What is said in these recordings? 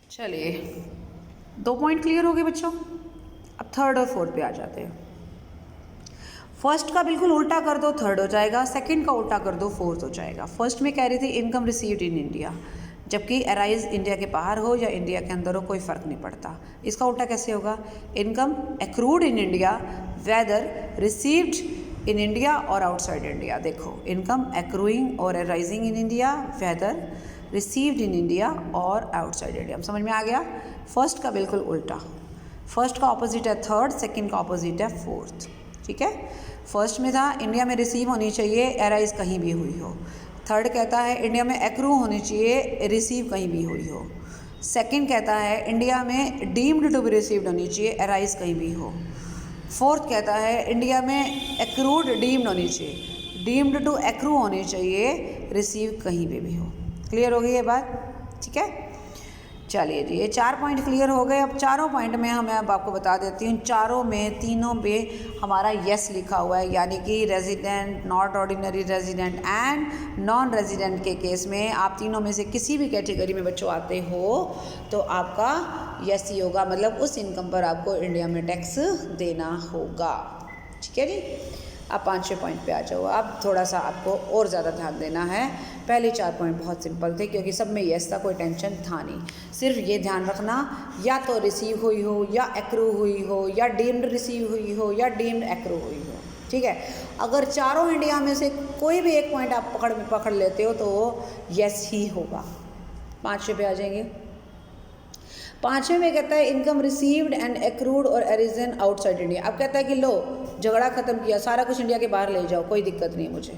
चलिए 2 point clear हो गए बच्चों। अब थर्ड और फोर्थ पे आ जाते हैं। फर्स्ट का बिल्कुल उल्टा कर दो, थर्ड हो जाएगा। सेकंड का उल्टा कर दो, फोर्थ हो जाएगा। फर्स्ट में कह रही थी इनकम रिसीव्ड इन इंडिया, जबकि अराइज इंडिया के बाहर हो या इंडिया के अंदर हो कोई फ़र्क नहीं पड़ता। इसका उल्टा कैसे होगा? Income accrued in India whether received in India और आउटसाइड इंडिया। देखो, इनकम एक्रूइंग और arising in India whether received in India और आउटसाइड इंडिया। समझ में आ गया? फर्स्ट का बिल्कुल उल्टा। फर्स्ट का ऑपोजिट है थर्ड, सेकंड का ऑपोजिट है फोर्थ। ठीक है, फर्स्ट में था इंडिया में रिसीव होनी चाहिए, अराइज कहीं भी हुई हो। थर्ड कहता है इंडिया में एक्रू होनी चाहिए, रिसीव कहीं भी हुई हो। सेकंड कहता है इंडिया में डीम्ड टू बी रिसीव्ड होनी चाहिए, अराइज कहीं भी हो। फोर्थ कहता है इंडिया में एक्रूड डीम्ड होनी चाहिए, डीम्ड टू एक्रू होनी चाहिए, रिसीव कहीं भी हो। क्लियर हो गई ये बात? ठीक है, चलिए जी, ये 4 पॉइंट क्लियर हो गए। अब चारों पॉइंट में मैं अब आपको बता देती हूँ, चारों में तीनों पे हमारा यस लिखा हुआ है, यानी कि resident, not ordinary resident and non resident के केस में आप तीनों में से किसी भी कैटेगरी में बच्चों आते हो तो आपका यस ही होगा, मतलब उस इनकम पर आपको इंडिया में टैक्स देना होगा। ठीक है जी, अब 5वें पॉइंट पे आ जाओ। अब थोड़ा सा आपको और ज़्यादा ध्यान देना है। पहले 4 पॉइंट बहुत सिंपल थे क्योंकि सब में यस था, कोई टेंशन था नहीं। सिर्फ ये ध्यान रखना, या तो रिसीव हुई हो, या एक्रू हुई हो, या डीम्ड रिसीव हुई हो, या डीम्ड एक्रू हुई हो। ठीक है, अगर चारों इंडिया में से कोई भी एक पॉइंट आप पकड़ लेते हो तो यस ही होगा। 5वें पे आ जाएंगे। 5वें में कहता है इनकम रिसीव्ड एंड एक्रूड और अरिजन आउटसाइड इंडिया। अब कहता है कि लो, झगड़ा ख़त्म किया, सारा कुछ इंडिया के बाहर ले जाओ, कोई दिक्कत नहीं मुझे।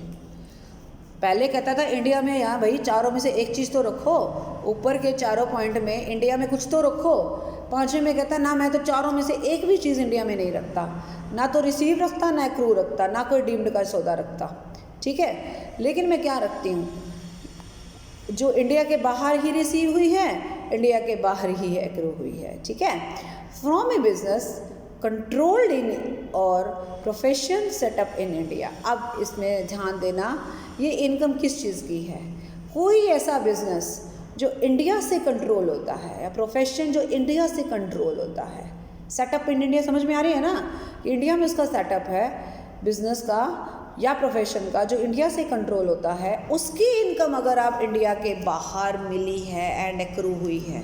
पहले कहता था इंडिया में, यहाँ भाई चारों में से एक चीज़ तो रखो, ऊपर के चारों पॉइंट में इंडिया में कुछ तो रखो। 5वें में कहता ना, मैं तो चारों में से एक भी चीज़ इंडिया में नहीं रखता, ना तो रिसीव रखता, ना एक्रू रखता, ना कोई डीम्ड का सौदा रखता। ठीक है, लेकिन मैं क्या रखती हूँ, जो इंडिया के बाहर ही रिसीव हुई है, इंडिया के बाहर ही एक्रू हुई है। ठीक है, फ्रॉम ए बिजनेस कंट्रोल्ड इन और प्रोफेशन सेटअप इन इंडिया। अब इसमें ध्यान देना, ये इनकम किस चीज़ की है? कोई ऐसा बिजनेस जो इंडिया से कंट्रोल होता है, या प्रोफेशन जो इंडिया से कंट्रोल होता है। सेटअप इन इंडिया समझ में आ रही है ना, कि इंडिया में उसका सेटअप है बिजनेस का या प्रोफेशन का, जो इंडिया से कंट्रोल होता है, उसकी इनकम अगर आप इंडिया के बाहर मिली है एंड एक्रू हुई है।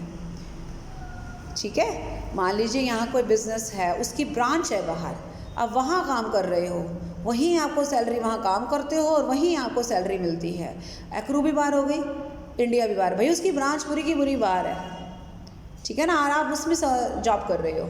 ठीक है, मान लीजिए यहाँ कोई बिजनेस है, उसकी ब्रांच है बाहर, अब वहाँ काम कर रहे हो, वहीं आपको सैलरी, वहाँ काम करते हो और वहीं आपको सैलरी मिलती है, एक्रू भी बाहर हो गई, इंडिया भी बाहर, भाई उसकी ब्रांच पूरी की पूरी बाहर है। ठीक है ना, और आप उसमें जॉब कर रहे हो,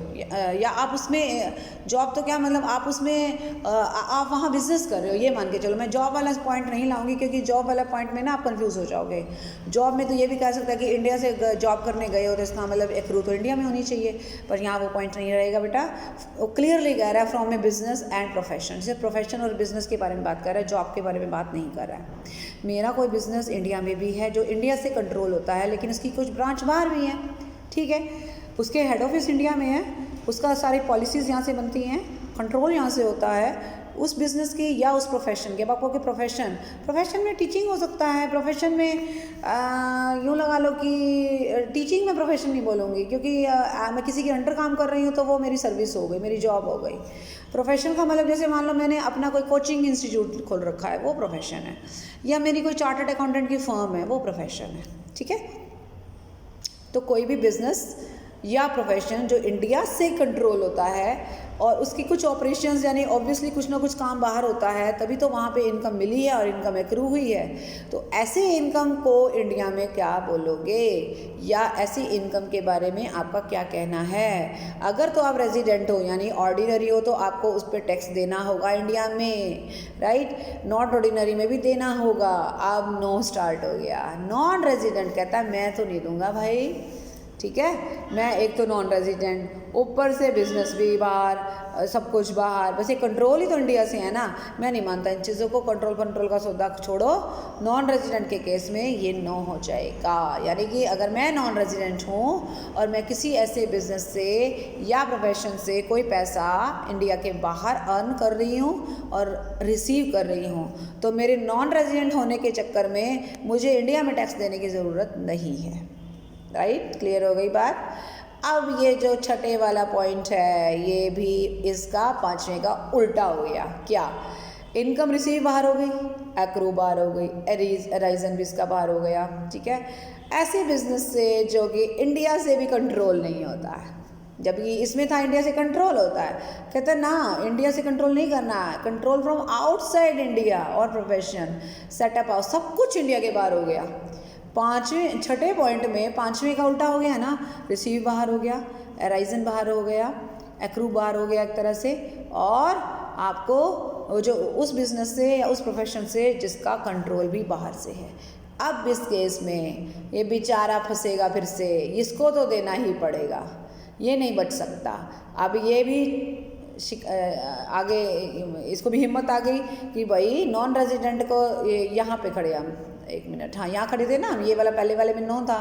या आप उसमें जॉब तो क्या मतलब आप उसमें आप वहाँ बिजनेस कर रहे हो, ये मान के चलो। मैं जॉब वाला पॉइंट नहीं लाऊंगी क्योंकि जॉब वाला पॉइंट में ना आप कंफ्यूज हो जाओगे। जॉब में तो ये भी कह सकता है कि इंडिया से जॉब करने गए हो तो इसका मतलब एक्रू तो इंडिया में होनी चाहिए, पर यहाँ वो पॉइंट नहीं रहेगा बेटा। वो क्लियरली कह रहा है from A business and profession, सिर्फ प्रोफेशन और बिजनेस के बारे में बात कर रहा है, जॉब के बारे में बात नहीं कर रहा है। मेरा कोई बिजनेस इंडिया में भी है जो इंडिया से कंट्रोल होता है, लेकिन उसकी कुछ ब्रांच बाहर भी है। ठीक है, उसके हेड ऑफिस इंडिया में है, उसका सारी पॉलिसीज़ यहाँ से बनती हैं, कंट्रोल यहाँ से होता है उस बिज़नेस की या उस प्रोफेशन के। अब आपको कि प्रोफेशन में टीचिंग हो सकता है, प्रोफेशन में यूँ लगा लो कि टीचिंग में प्रोफेशन नहीं बोलूँगी क्योंकि मैं किसी के अंडर काम कर रही हूँ तो वो मेरी सर्विस हो गई, मेरी जॉब हो गई। प्रोफेशन का मतलब जैसे मान लो मैंने अपना कोई कोचिंग इंस्टीट्यूट खोल रखा है, वो प्रोफेशन है, या मेरी कोई चार्टर्ड अकाउंटेंट की फर्म है, वो प्रोफेशन है। ठीक है, तो कोई भी बिजनेस या प्रोफेशन जो इंडिया से कंट्रोल होता है और उसकी कुछ ऑपरेशंस, यानी ऑब्वियसली कुछ ना कुछ काम बाहर होता है, तभी तो वहाँ पे इनकम मिली है और इनकम एक्रू हुई है। तो ऐसे इनकम को इंडिया में क्या बोलोगे, या ऐसी इनकम के बारे में आपका क्या कहना है? अगर तो आप रेजिडेंट हो यानी ऑर्डिनरी हो तो आपको उस पर टैक्स देना होगा इंडिया में, राइट। नॉट ऑर्डिनरी में भी देना होगा। अब नो स्टार्ट हो गया। नॉन रेजिडेंट कहता है मैं तो नहीं दूंगा भाई। ठीक है, मैं एक तो नॉन रेजिडेंट, ऊपर से बिजनेस भी बाहर, सब कुछ बाहर, बस ये कंट्रोल ही तो इंडिया से है ना। मैं नहीं मानता इन चीज़ों को, कंट्रोल का सौदा छोड़ो। नॉन रेजिडेंट के केस में ये नो हो जाएगा, यानी कि अगर मैं नॉन रेजिडेंट हूँ और मैं किसी ऐसे बिजनेस से या प्रोफेशन से कोई पैसा इंडिया के बाहर अर्न कर रही हूँ और रिसीव कर रही हूँ, तो मेरे नॉन रेजिडेंट होने के चक्कर में मुझे इंडिया में टैक्स देने की ज़रूरत नहीं है। राइट, क्लियर हो गई बात। अब ये जो छठे वाला पॉइंट है ये भी इसका पांचवें का उल्टा हो गया। क्या? इनकम रिसीव बाहर हो गई, एक्रू बाहर हो गई, अराइजन भी इसका बाहर हो गया। ठीक है, ऐसे बिजनेस से जो कि इंडिया से भी कंट्रोल नहीं होता है, जबकि इसमें था इंडिया से कंट्रोल होता है। कहते हैं ना, इंडिया से कंट्रोल नहीं करना है, कंट्रोल फ्रॉम आउटसाइड इंडिया और प्रोफेशन सेटअप हाउस, सब कुछ इंडिया के बाहर हो गया। पाँचवें छठे पॉइंट में पाँचवें का उल्टा हो गया ना, रिसीव बाहर हो गया, अराइजन बाहर हो गया, एक्रू बाहर हो गया एक तरह से, और आपको जो उस बिजनेस से या उस प्रोफेशन से जिसका कंट्रोल भी बाहर से है। अब इस केस में ये बेचारा फंसेगा फिर से, इसको तो देना ही पड़ेगा, ये नहीं बच सकता। अब ये भी आगे इसको भी हिम्मत आ गई कि भाई नॉन रेजिडेंट को यहाँ पे खड़े हम, एक मिनट, हाँ यहाँ खड़े थे ना हम, ये वाला पहले वाले में नो था,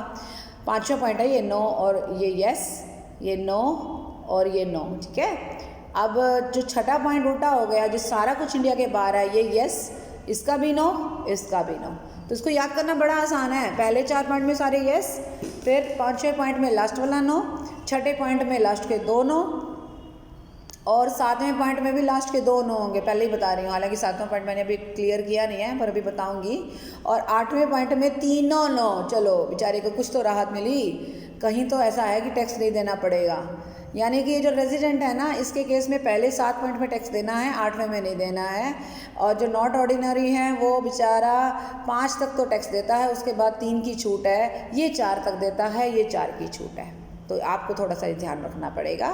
पांचवा पॉइंट है ये नो और ये यस, ये नो और ये नो। ठीक है, अब जो छठा पॉइंट उल्टा हो गया, जो सारा कुछ इंडिया के बाहर है, ये यस, इसका भी नो, इसका भी नो, तो इसको याद करना बड़ा आसान है। पहले 4 पॉइंट में सारे यस, फिर पाँचवें पॉइंट में लास्ट वाला नो, छठे पॉइंट में लास्ट के 2 नो, और सातवें पॉइंट में भी लास्ट के 2 नो होंगे, पहले ही बता रही हूँ, हालांकि सातवां पॉइंट मैंने अभी क्लियर किया नहीं है पर अभी बताऊंगी। और आठवें पॉइंट में 3 नो, चलो बेचारे को कुछ तो राहत मिली, कहीं तो ऐसा है कि टैक्स नहीं देना पड़ेगा। यानी कि ये जो रेजिडेंट है ना, इसके केस में पहले 7 पॉइंट में टैक्स देना है, 8वें में नहीं देना है, और जो नॉट ऑर्डिनरी है वो बेचारा 5 तक तो टैक्स देता है, उसके बाद 3 की छूट है, ये 4 तक देता है, ये 4 की छूट है। तो आपको थोड़ा सा ध्यान रखना पड़ेगा।